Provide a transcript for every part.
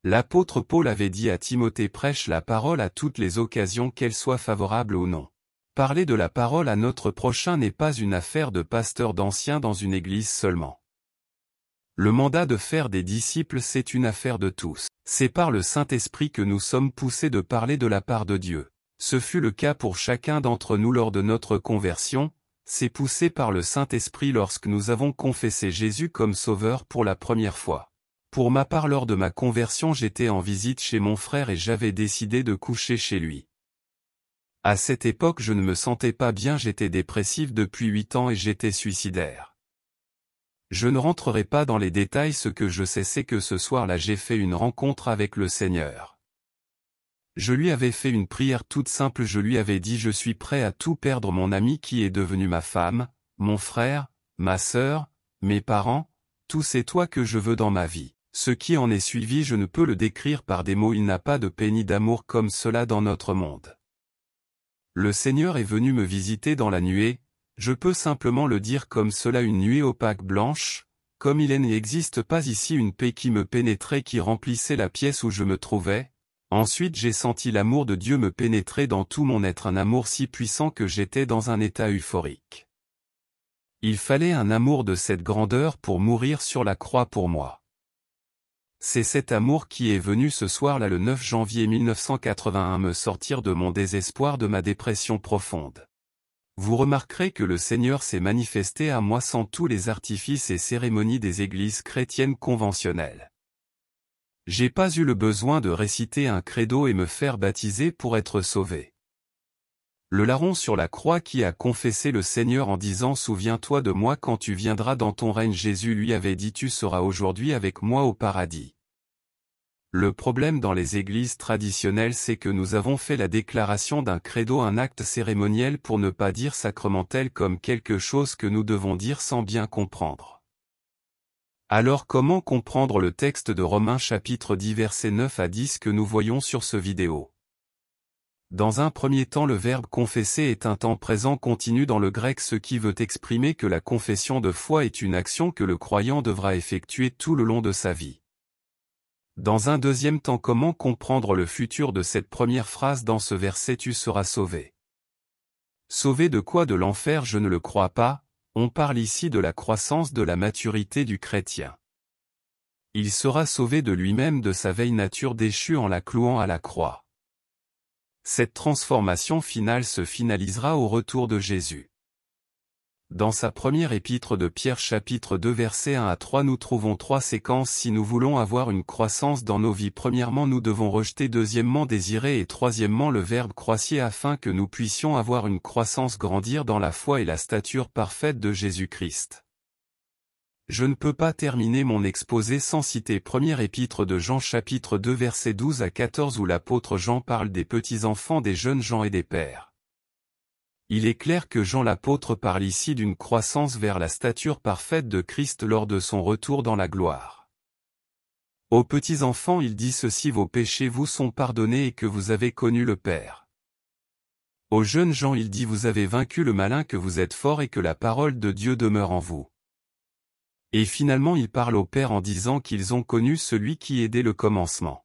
L'apôtre Paul avait dit à Timothée: prêche la parole à toutes les occasions, qu'elles soient favorables ou non. Parler de la parole à notre prochain n'est pas une affaire de pasteur d'anciens dans une église seulement. Le mandat de faire des disciples, c'est une affaire de tous. C'est par le Saint-Esprit que nous sommes poussés de parler de la part de Dieu. Ce fut le cas pour chacun d'entre nous lors de notre conversion, c'est poussé par le Saint-Esprit lorsque nous avons confessé Jésus comme Sauveur pour la première fois. Pour ma part, lors de ma conversion, j'étais en visite chez mon frère et j'avais décidé de coucher chez lui. À cette époque, je ne me sentais pas bien, j'étais dépressif depuis 8 ans et j'étais suicidaire. Je ne rentrerai pas dans les détails, ce que je sais c'est que ce soir-là j'ai fait une rencontre avec le Seigneur. Je lui avais fait une prière toute simple, je lui avais dit: je suis prêt à tout perdre, mon ami qui est devenu ma femme, mon frère, ma sœur, mes parents, tout, c'est toi que je veux dans ma vie. Ce qui en est suivi, je ne peux le décrire par des mots, il n'a pas de paix ni d'amour comme cela dans notre monde. Le Seigneur est venu me visiter dans la nuée, je peux simplement le dire comme cela, une nuée opaque blanche, comme il n'existe pas ici, une paix qui me pénétrait, qui remplissait la pièce où je me trouvais. Ensuite j'ai senti l'amour de Dieu me pénétrer dans tout mon être, un amour si puissant que j'étais dans un état euphorique. Il fallait un amour de cette grandeur pour mourir sur la croix pour moi. C'est cet amour qui est venu ce soir-là, le 9 janvier 1981, me sortir de mon désespoir, de ma dépression profonde. Vous remarquerez que le Seigneur s'est manifesté à moi sans tous les artifices et cérémonies des églises chrétiennes conventionnelles. J'ai pas eu le besoin de réciter un credo et me faire baptiser pour être sauvé. Le larron sur la croix qui a confessé le Seigneur en disant: souviens-toi de moi quand tu viendras dans ton règne, Jésus lui avait dit: tu seras aujourd'hui avec moi au paradis. Le problème dans les églises traditionnelles, c'est que nous avons fait la déclaration d'un credo, un acte cérémoniel, pour ne pas dire sacramentel, comme quelque chose que nous devons dire sans bien comprendre. Alors comment comprendre le texte de Romains chapitre 10 versets 9 à 10 que nous voyons sur ce vidéo? Dans un premier temps, le verbe confesser est un temps présent continu dans le grec, ce qui veut exprimer que la confession de foi est une action que le croyant devra effectuer tout le long de sa vie. Dans un deuxième temps, comment comprendre le futur de cette première phrase dans ce verset: tu seras sauvé? Sauvé de quoi? De l'enfer? Je ne le crois pas. On parle ici de la croissance, de la maturité du chrétien. Il sera sauvé de lui-même, de sa vieille nature déchue en la clouant à la croix. Cette transformation finale se finalisera au retour de Jésus. Dans sa première épître de Pierre chapitre 2 versets 1 à 3, nous trouvons 3 séquences si nous voulons avoir une croissance dans nos vies. Premièrement, nous devons rejeter, deuxièmement désirer et troisièmement le verbe croissier, afin que nous puissions avoir une croissance, grandir dans la foi et la stature parfaite de Jésus-Christ. Je ne peux pas terminer mon exposé sans citer première épître de Jean chapitre 2 versets 12 à 14 où l'apôtre Jean parle des petits-enfants, des jeunes gens et des pères. Il est clair que Jean l'apôtre parle ici d'une croissance vers la stature parfaite de Christ lors de son retour dans la gloire. Aux petits-enfants il dit ceci: vos péchés vous sont pardonnés et que vous avez connu le Père. Aux jeunes gens il dit: vous avez vaincu le malin, que vous êtes forts et que la parole de Dieu demeure en vous. Et finalement il parle au Père en disant qu'ils ont connu celui qui est dès le commencement.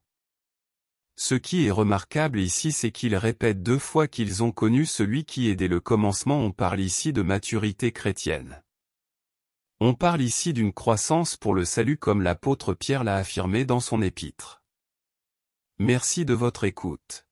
Ce qui est remarquable ici, c'est qu'il répète 2 fois qu'ils ont connu celui qui est dès le commencement. On parle ici de maturité chrétienne. On parle ici d'une croissance pour le salut, comme l'apôtre Pierre l'a affirmé dans son épître. Merci de votre écoute.